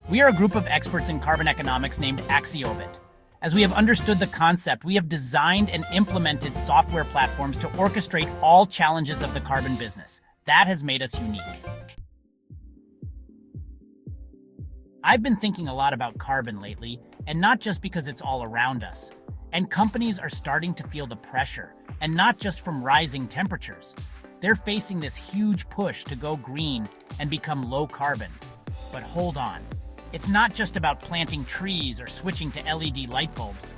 We are a group of experts in carbon economics named Axiobit. As we have understood the concept, we have designed and implemented software platforms to orchestrate all challenges of the carbon business. That has made us unique. I've been thinking a lot about carbon lately, and not just because it's all around us. And companies are starting to feel the pressure, and not just from rising temperatures. They're facing this huge push to go green and become low carbon. But hold on. It's not just about planting trees or switching to LED light bulbs.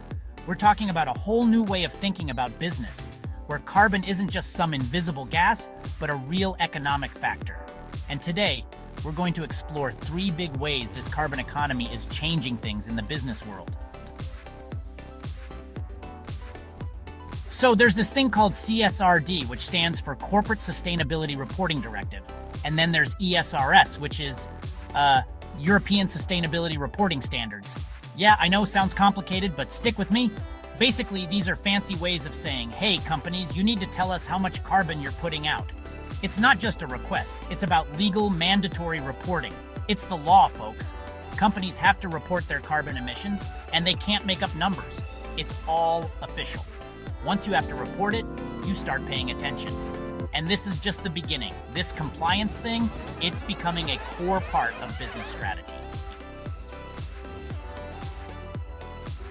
We're talking about a whole new way of thinking about business, where carbon isn't just some invisible gas, but a real economic factor. And today, we're going to explore 3 big ways this carbon economy is changing things in the business world. So there's this thing called CSRD, which stands for Corporate Sustainability Reporting Directive. And then there's ESRS, which is European Sustainability Reporting Standards. Yeah, I know, sounds complicated, but stick with me. Basically, these are fancy ways of saying, hey, companies, you need to tell us how much carbon you're putting out. It's not just a request, it's about legal, mandatory reporting. It's the law, folks. Companies have to report their carbon emissions, and they can't make up numbers. It's all official. Once you have to report it, you start paying attention. And this is just the beginning. This compliance thing, it's becoming a core part of business strategy.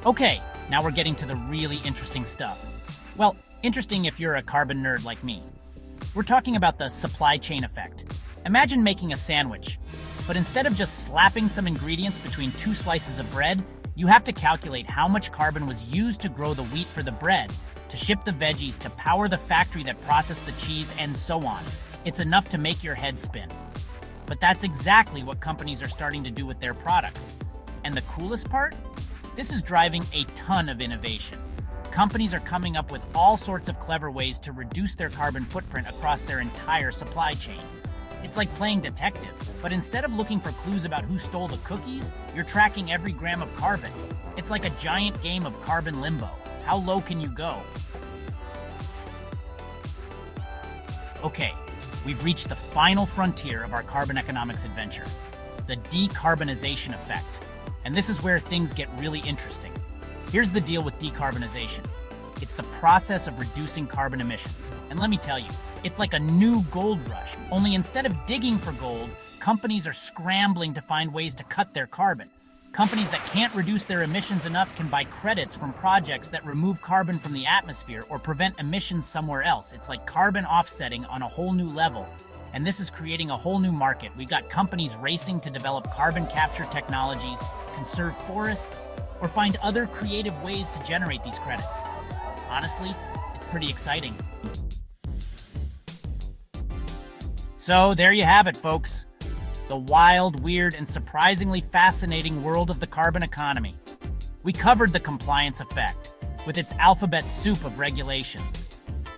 Okay, now we're getting to the really interesting stuff. Well, interesting if you're a carbon nerd like me. We're talking about the supply chain effect. Imagine making a sandwich, but instead of just slapping some ingredients between 2 slices of bread, you have to calculate how much carbon was used to grow the wheat for the bread, to ship the veggies, to power the factory that processed the cheese, and so on. It's enough to make your head spin. But that's exactly what companies are starting to do with their products. And the coolest part? This is driving a ton of innovation. Companies are coming up with all sorts of clever ways to reduce their carbon footprint across their entire supply chain. It's like playing detective, but instead of looking for clues about who stole the cookies, you're tracking every gram of carbon. It's like a giant game of carbon limbo. How low can you go? Okay, we've reached the final frontier of our carbon economics adventure, the decarbonization effect. And this is where things get really interesting. Here's the deal with decarbonization. It's the process of reducing carbon emissions. And let me tell you, it's like a new gold rush, only instead of digging for gold, companies are scrambling to find ways to cut their carbon. Companies that can't reduce their emissions enough can buy credits from projects that remove carbon from the atmosphere or prevent emissions somewhere else. It's like carbon offsetting on a whole new level. And this is creating a whole new market. We've got companies racing to develop carbon capture technologies, conserve forests, or find other creative ways to generate these credits. Honestly, it's pretty exciting. So there you have it, folks. The wild, weird, and surprisingly fascinating world of the carbon economy. We covered the compliance effect, with its alphabet soup of regulations.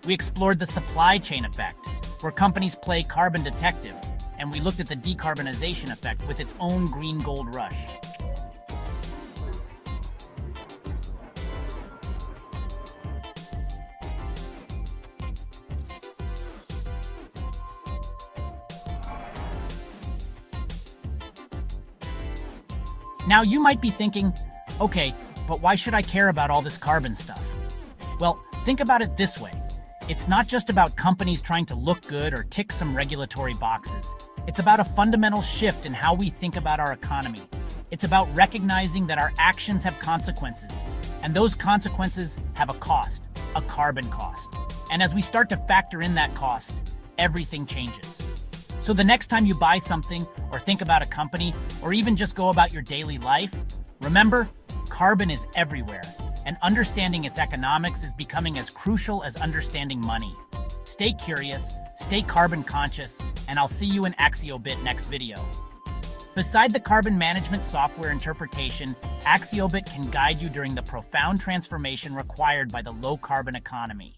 We explored the supply chain effect, where companies play carbon detective, and we looked at the decarbonization effect with its own green gold rush. Now you might be thinking, okay, but why should I care about all this carbon stuff? Well, think about it this way. It's not just about companies trying to look good or tick some regulatory boxes. It's about a fundamental shift in how we think about our economy. It's about recognizing that our actions have consequences, and those consequences have a cost, a carbon cost. And as we start to factor in that cost, everything changes. So the next time you buy something or think about a company or even just go about your daily life, remember, carbon is everywhere, and understanding its economics is becoming as crucial as understanding money. Stay curious, stay carbon conscious, and I'll see you in Axiobit next video. Beside the carbon management software interpretation, Axiobit can guide you during the profound transformation required by the low carbon economy.